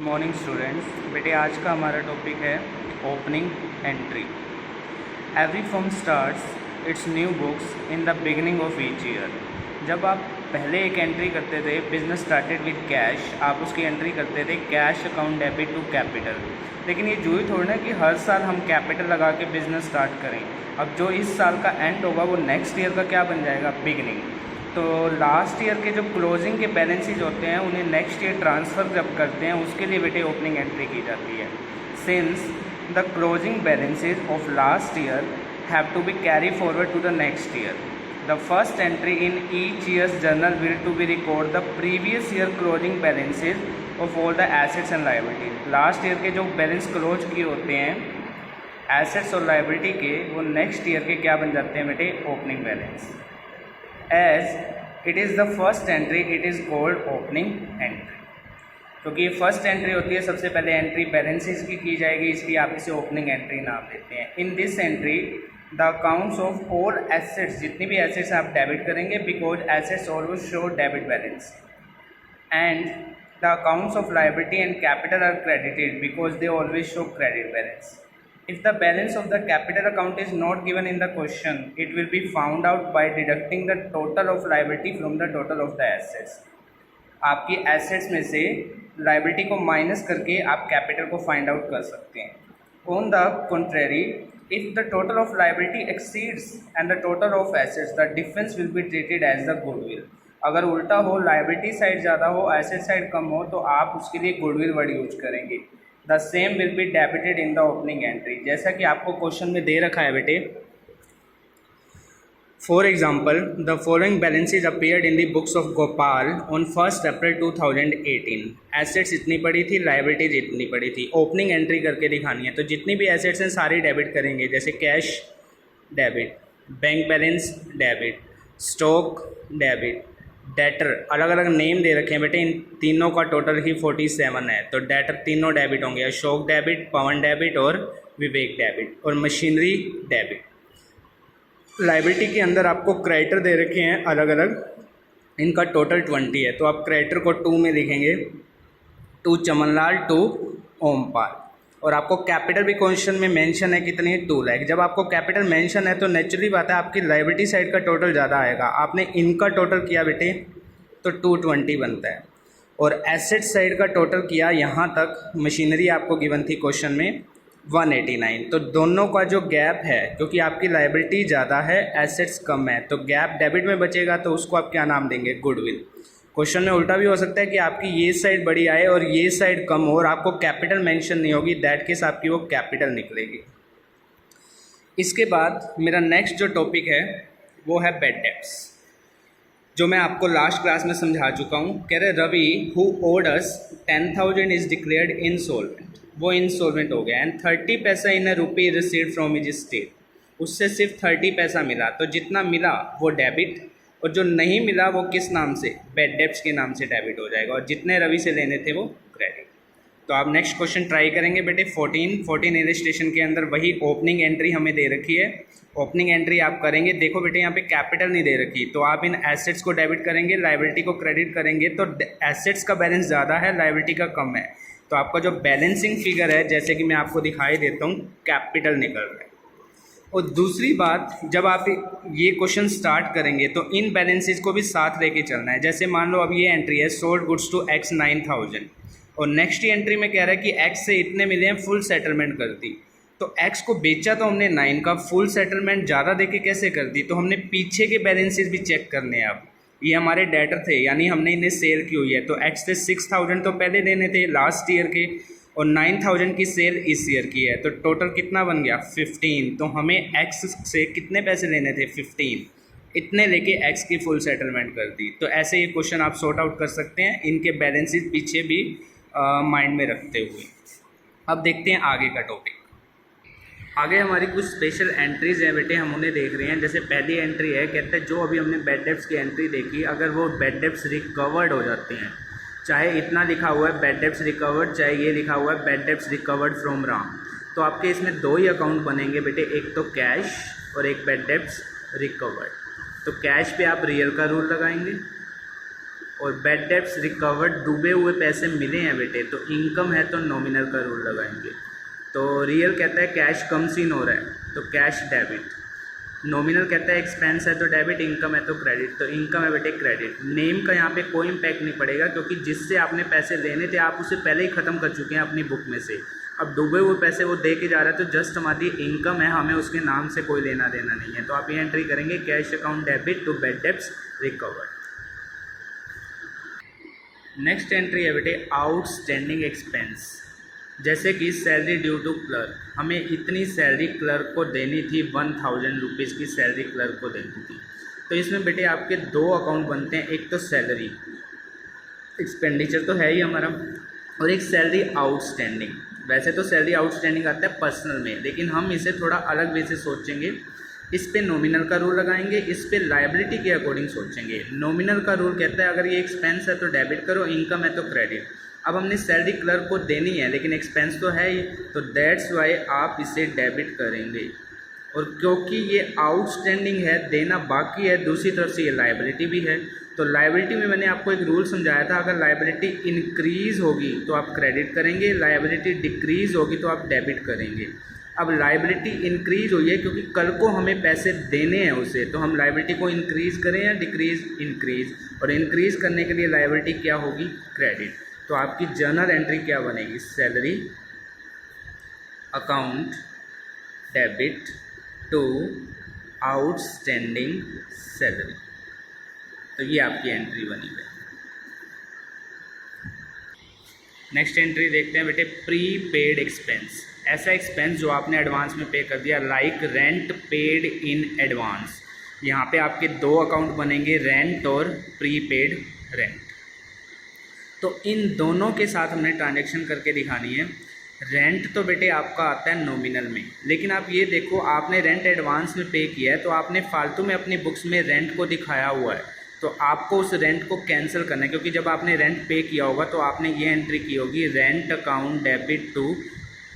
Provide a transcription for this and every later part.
Morning students. बेटे आज का हमारा टॉपिक है opening entry. Every firm starts it's new books in the beginning of each year. जब आप पहले एक एंट्री करते थे, बिजनेस स्टार्टेड विद कैश, आप उसकी एंट्री करते थे cash account debit to capital. लेकिन ये जरूरी थोड़ी ना कि हर साल हम कैपिटल लगा के बिजनेस स्टार्ट करें। अब जो इस साल का एंड होगा वो नेक्स्ट ईयर का क्या बन जाएगा, बिगिनिंग। तो लास्ट ईयर के जो क्लोजिंग के बैलेंसेज होते हैं उन्हें नेक्स्ट ईयर ट्रांसफ़र जब करते हैं उसके लिए बेटे ओपनिंग एंट्री की जाती है। Since the closing balances of last year have to be carry forward to the next year, the first entry in each years journal will to be record the previous year closing balances of all the assets and liabilities. Last year के जो balance close किए होते हैं assets और liability के, वो next year के क्या बन जाते हैं बेटे, opening balance. As it is the first entry it is called opening entry. क्योंकि ये फर्स्ट एंट्री होती है, सबसे पहले एंट्री बैलेंसेस की जाएगी, इसलिए आप इसे ओपनिंग एंट्री नाम देते हैं। In this entry the accounts of all assets, जितनी भी एसेट्स आप डेबिट करेंगे, because assets always show debit balance, and the accounts of liability and capital R credited because they always show credit balance. If the balance of the capital account is not given in the question, it will be found out by deducting the total of liability from the total of the assets. आपकी assets में से liability को minus करके आप capital को find out कर सकते हैं। On the contrary, if the total of liability exceeds and the total of assets, the difference will be treated as the goodwill. अगर उल्टा हो, liability साइड ज़्यादा हो, asset साइड कम हो, तो आप उसके लिए goodwill वर्ड यूज करेंगे। The same will be debited in the opening entry. जैसा कि आपको क्वेश्चन में दे रखा है बेटे, for example the following balances appeared in the books of Gopal on 1 April 2018। Assets इतनी पड़ी थी, लायबिलिटीज इतनी पड़ी थी, ओपनिंग एंट्री करके दिखानी है। तो जितनी भी एसेट्स हैं सारी डेबिट करेंगे, जैसे cash debit, bank balance debit, stock debit, debtor, अलग अलग नेम दे रखे हैं बेटे, इन तीनों का टोटल ही 47 है। तो डेटर तीनों डेबिट होंगे, अशोक डेबिट, पवन डेबिट और विवेक डेबिट, और मशीनरी डेबिट। लायबिलिटी के अंदर आपको क्रेडिटर दे रखे हैं अलग अलग, इनका टोटल 20 है। तो आप क्रेडिटर को 2 में लिखेंगे, 2 चमनलाल, 2 ओमपाल। और आपको कैपिटल भी क्वेश्चन में मेंशन है, कितनी है, 2 लाख। जब आपको कैपिटल मेंशन है तो नेचुरली बात है आपकी लायबिलिटी साइड का टोटल ज़्यादा आएगा। आपने इनका टोटल किया बेटे तो 220 बनता है, और एसेट साइड का टोटल किया यहाँ तक, मशीनरी आपको गिवन थी क्वेश्चन में 189। तो दोनों का जो गैप है, क्योंकि आपकी लायबिलिटी ज़्यादा है एसेट्स कम है, तो गैप डेबिट में बचेगा, तो उसको आप क्या नाम देंगे, गुडविल। क्वेश्चन में उल्टा भी हो सकता है कि आपकी ये साइड बड़ी आए और ये साइड कम हो और आपको कैपिटल मेंशन नहीं होगी, दैट केस आपकी वो कैपिटल निकलेगी। इसके बाद मेरा नेक्स्ट जो टॉपिक है वो है बैड डेब्ट्स, जो मैं आपको लास्ट क्लास में समझा चुका हूँ। कह रहे Ravi who owed us 10,000 is declared insolvent, वो इनसॉल्वेंट हो गया, and 30 paisa in a rupee received from his estate, उससे सिर्फ 30 पैसा मिला। तो जितना मिला वो डेबिट, और जो नहीं मिला वो किस नाम से, बैड डेब्ट्स के नाम से डेबिट हो जाएगा, और जितने रवि से लेने थे वो क्रेडिट। तो आप नेक्स्ट क्वेश्चन ट्राई करेंगे बेटे। 14 इलस्ट्रेशन के अंदर वही ओपनिंग एंट्री हमें दे रखी है, ओपनिंग एंट्री आप करेंगे। देखो बेटे यहाँ पे कैपिटल नहीं दे रखी, तो आप इन एसेट्स को डेबिट करेंगे, लायबिलिटी को क्रेडिट करेंगे। तो एसेट्स का बैलेंस ज़्यादा है, लायबिलिटी का कम है, तो आपका जो बैलेंसिंग फिगर है, जैसे कि मैं आपको दिखाई देता हूँ, कैपिटल निकल रहा है। और दूसरी बात, जब आप ये क्वेश्चन स्टार्ट करेंगे तो इन बैलेंसेज को भी साथ लेके चलना है। जैसे मान लो अब ये एंट्री है, सोल्ड गुड्स टू एक्स 9,000, और नेक्स्ट एंट्री में कह रहा है कि एक्स से इतने मिले हैं, फुल सेटलमेंट कर दी। तो एक्स को बेचा तो हमने 9 का, फुल सेटलमेंट ज़्यादा देके कैसे कर दी, तो हमने पीछे के बैलेंसेज भी चेक करने हैं। अब ये हमारे डेटर थे, यानी हमने इन्हें सेल की हुई है, तो एक्स से 6,000 तो पहले देने थे लास्ट ईयर के, और 9,000 की सेल इस ईयर की है, तो टोटल कितना बन गया, 15। तो हमें एक्स से कितने पैसे लेने थे, 15, इतने लेके एक्स की फुल सेटलमेंट कर दी। तो ऐसे ये क्वेश्चन आप सॉर्ट आउट कर सकते हैं, इनके बैलेंसेस पीछे भी माइंड में रखते हुए। अब देखते हैं आगे का टॉपिक। आगे हमारी कुछ स्पेशल एंट्रीज़ हैं बेटे, हम उन्हें देख रहे हैं। जैसे पहली एंट्री है, कहते हैं जो अभी हमने बैड डेब्ट्स की एंट्री देखी, अगर वो बैड डेब्ट्स रिकवर्ड हो जाते हैं, चाहे इतना लिखा हुआ है बैड डेब्ट्स रिकवर्ड, चाहे ये लिखा हुआ है bad debts recovered from Ram, तो आपके इसमें 2 ही अकाउंट बनेंगे बेटे, एक तो कैश और एक बैड डेब्ट्स रिकवर्ड। तो कैश पे आप रियल का रूल लगाएंगे, और बैड डेब्ट्स रिकवर्ड, डूबे हुए पैसे मिले हैं बेटे, तो इनकम है तो नॉमिनल का रूल लगाएंगे। तो रियल कहता है कैश कम सीन हो रहा है तो कैश डेबिट, नॉमिनल कहता है एक्सपेंस है तो डेबिट, इनकम है तो क्रेडिट, तो इनकम है बेटे क्रेडिट। नेम का यहाँ पे कोई इम्पैक्ट नहीं पड़ेगा क्योंकि जिससे आपने पैसे लेने थे आप उसे पहले ही ख़त्म कर चुके हैं अपनी बुक में से। अब डूबे हुए पैसे वो दे के जा रहा है तो जस्ट हमारी इनकम है, हमें उसके नाम से कोई लेना देना नहीं है। तो आप ये एंट्री करेंगे cash account debit to bad debts recovered. Next entry है बेटे आउटस्टैंडिंग एक्सपेंस, जैसे कि सैलरी ड्यू टू क्लर्क, हमें इतनी सैलरी क्लर्क को देनी थी, 1000 रुपीज़ की सैलरी क्लर्क को देनी थी। तो इसमें बेटे आपके दो अकाउंट बनते हैं, एक तो सैलरी एक्सपेंडिचर तो है ही हमारा, और एक सैलरी आउटस्टैंडिंग। वैसे तो सैलरी आउटस्टैंडिंग आता है पर्सनल में, लेकिन हम इसे थोड़ा अलग वे से सोचेंगे। इस पे नॉमिनल का रूल लगाएंगे, इस पे लायबिलिटी के अकॉर्डिंग सोचेंगे। नॉमिनल का रूल कहता है अगर ये एक्सपेंस है तो डेबिट करो, इनकम है तो क्रेडिट। अब हमने सैलरी क्लर्क को देनी है लेकिन एक्सपेंस तो है ही, तो दैट्स वाई आप इसे डेबिट करेंगे। और क्योंकि ये आउटस्टैंडिंग है, देना बाकी है, दूसरी तरफ से ये लायबिलिटी भी है, तो लायबिलिटी में मैंने आपको एक रूल समझाया था, अगर लायबिलिटी इंक्रीज़ होगी तो आप क्रेडिट करेंगे, लायबिलिटी डिक्रीज़ होगी तो आप डेबिट करेंगे। अब लायबिलिटी इंक्रीज़ हुई है क्योंकि कल को हमें पैसे देने हैं उसे, तो हम लायबिलिटी को इंक्रीज़ करें या डिक्रीज़, इंक्रीज़, और इंक्रीज़ करने के लिए लायबिलिटी क्या होगी, क्रेडिट। तो आपकी जर्नल एंट्री क्या बनेगी, salary account debit to outstanding salary, तो ये आपकी एंट्री बनी है। नेक्स्ट एंट्री देखते हैं बेटे प्री पेड एक्सपेंस, ऐसा एक्सपेंस जो आपने एडवांस में पे कर दिया, like rent paid in advance. यहाँ पे आपके दो अकाउंट बनेंगे, रेंट और प्री पेड रेंट। तो इन दोनों के साथ हमने ट्रांजैक्शन करके दिखानी है। रेंट तो बेटे आपका आता है नॉमिनल में, लेकिन आप ये देखो आपने रेंट एडवांस में पे किया है तो आपने फालतू में अपनी बुक्स में रेंट को दिखाया हुआ है, तो आपको उस रेंट को कैंसिल करना है। क्योंकि जब आपने रेंट पे किया होगा तो आपने ये एंट्री की होगी, rent account debit to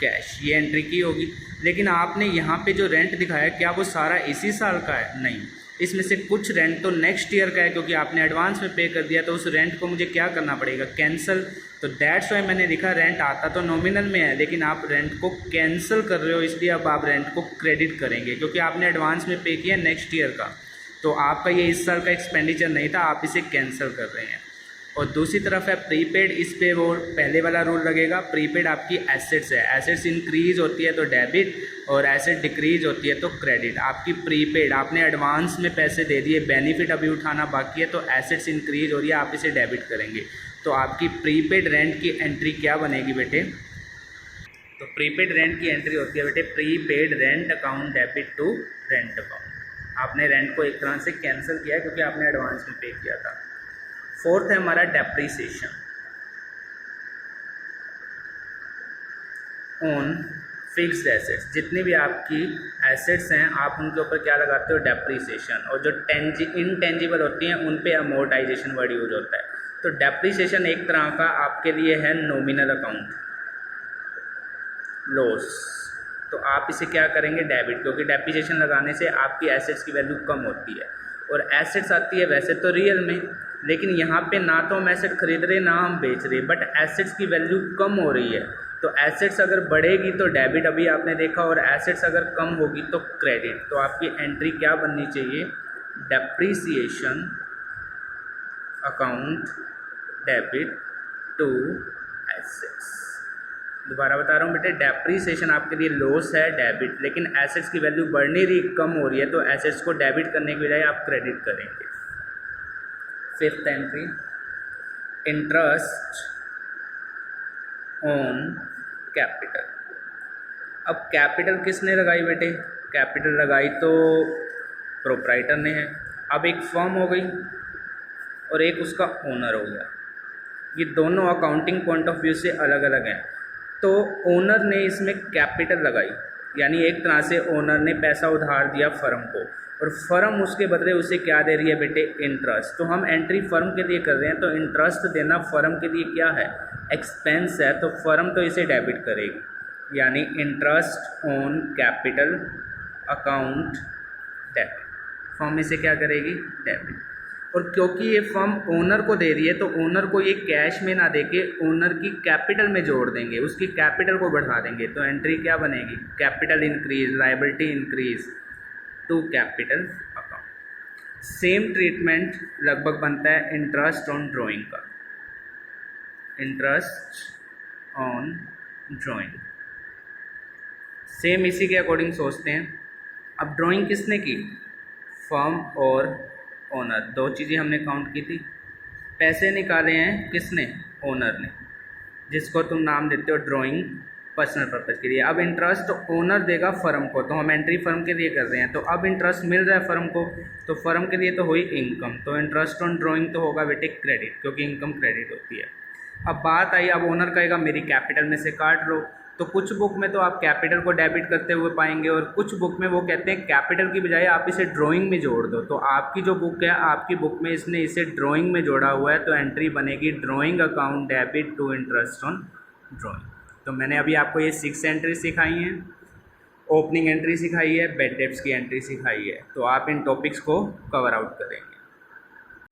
cash, ये एंट्री की होगी। लेकिन आपने यहाँ पे जो रेंट दिखाया क्या वो सारा इसी साल का है, नहीं, इसमें से कुछ रेंट तो नेक्स्ट ईयर का है, क्योंकि आपने एडवांस में पे कर दिया तो उस रेंट को मुझे क्या करना पड़ेगा, कैंसिल। तो दैट्स वाई मैंने लिखा रेंट आता तो नॉमिनल में है लेकिन आप रेंट को कैंसिल कर रहे हो, इसलिए अब आप रेंट को क्रेडिट करेंगे क्योंकि आपने एडवांस में पे किया नेक्स्ट ईयर का, तो आपका ये इस साल का एक्सपेंडिचर नहीं था, आप इसे कैंसिल कर रहे हैं। और दूसरी तरफ है प्रीपेड, इस पे वो पहले वाला रूल लगेगा। प्रीपेड आपकी एसेट्स है, एसेट्स इंक्रीज होती है तो डेबिट और एसेट डिक्रीज होती है तो क्रेडिट। आपकी प्रीपेड, आपने एडवांस में पैसे दे दिए, बेनिफिट अभी उठाना बाकी है तो एसेट्स इंक्रीज हो रही है, आप इसे डेबिट करेंगे। तो आपकी प्रीपेड रेंट की एंट्री क्या बनेगी बेटे, तो प्रीपेड रेंट की एंट्री होती है बेटे prepaid rent account debit to rent account. आपने रेंट को एक तरह से कैंसिल किया है क्योंकि आपने एडवांस में पे किया था। फोर्थ है हमारा डेप्रीसिएशन ऑन फिक्स्ड एसेट्स। जितनी भी आपकी एसेट्स हैं आप उनके ऊपर क्या लगाते हो, डेप्रीसिएशन। और जो इनटेंजिबल होती हैं उन पे अमोर्टाइजेशन वर्ड यूज होता है। तो डेप्रीसिएशन एक तरह का आपके लिए है नॉमिनल अकाउंट लॉस, तो आप इसे क्या करेंगे, डेबिट, क्योंकि डेप्रीसिएशन लगाने से आपकी एसेट्स की वैल्यू कम होती है। और एसेट्स आती है वैसे तो रियल में, लेकिन यहाँ पे ना तो हम एसेट खरीद रहे ना हम बेच रहे, बट एसेट्स की वैल्यू कम हो रही है। तो एसेट्स अगर बढ़ेगी तो डेबिट अभी आपने देखा, और एसेट्स अगर कम होगी तो क्रेडिट। तो आपकी एंट्री क्या बननी चाहिए, depreciation account debit to assets. दोबारा बता रहा हूँ बेटे, डेप्रीसिएशन आपके लिए लॉस है डेबिट, लेकिन एसेट्स की वैल्यू बढ़ नहीं रही, कम हो रही है, तो एसेट्स को डेबिट करने के बजाय आप क्रेडिट करेंगे। Fifth entry interest on capital. अब कैपिटल किसने लगाई बेटे, कैपिटल लगाई तो प्रोप्राइटर ने है। अब एक फर्म हो गई और एक उसका ओनर हो गया, ये दोनों अकाउंटिंग पॉइंट ऑफ व्यू से अलग अलग हैं। तो ओनर ने इसमें कैपिटल लगाई, यानी एक तरह से ओनर ने पैसा उधार दिया फर्म को, और फर्म उसके बदले उसे क्या दे रही है बेटे, इंटरेस्ट। तो हम एंट्री फर्म के लिए कर रहे हैं, तो इंटरेस्ट देना फर्म के लिए क्या है, एक्सपेंस है, तो फर्म तो इसे डेबिट करेगी, यानी interest on capital account debit. Firm इसे क्या करेगी, डेबिट। और क्योंकि ये फर्म ओनर को दे रही है तो ओनर को ये कैश में ना देके ओनर की कैपिटल में जोड़ देंगे, उसकी कैपिटल को बढ़ा देंगे। तो एंट्री क्या बनेगी? Capital increase, liability increase to capital account. Same treatment लगभग बनता है इंटरेस्ट ऑन ड्राइंग का, इंटरेस्ट ऑन ड्राइंग सेम इसी के अकॉर्डिंग सोचते हैं। अब ड्राइंग किसने की? फर्म और ओनर, दो चीज़ें हमने काउंट की थी। पैसे निकाले हैं किसने? ओनर ने, जिसको तुम नाम देते हो ड्राइंग पर्सनल पर्पज़ के लिए। अब इंटरेस्ट ओनर देगा फर्म को, तो हम एंट्री फर्म के लिए कर रहे हैं, तो अब इंटरेस्ट मिल रहा है फर्म को, तो फर्म के लिए तो हुई इनकम, तो इंटरेस्ट ऑन ड्राइंग तो होगा बेटे क्रेडिट, क्योंकि इनकम क्रेडिट होती है। अब बात आई, अब ओनर कहेगा मेरी कैपिटल में से काट लो, तो कुछ बुक में तो आप कैपिटल को डेबिट करते हुए पाएंगे और कुछ बुक में वो कहते हैं कैपिटल की बजाय आप इसे ड्राइंग में जोड़ दो। तो आपकी जो बुक है, आपकी बुक में इसने इसे ड्राइंग में जोड़ा हुआ है, तो एंट्री बनेगी drawing account debit to interest on drawing. तो मैंने अभी आपको ये 6 एंट्री सिखाई हैं, ओपनिंग एंट्री सिखाई है, बैड डेब्ट्स की एंट्री सिखाई है, तो आप इन टॉपिक्स को कवर आउट करेंगे।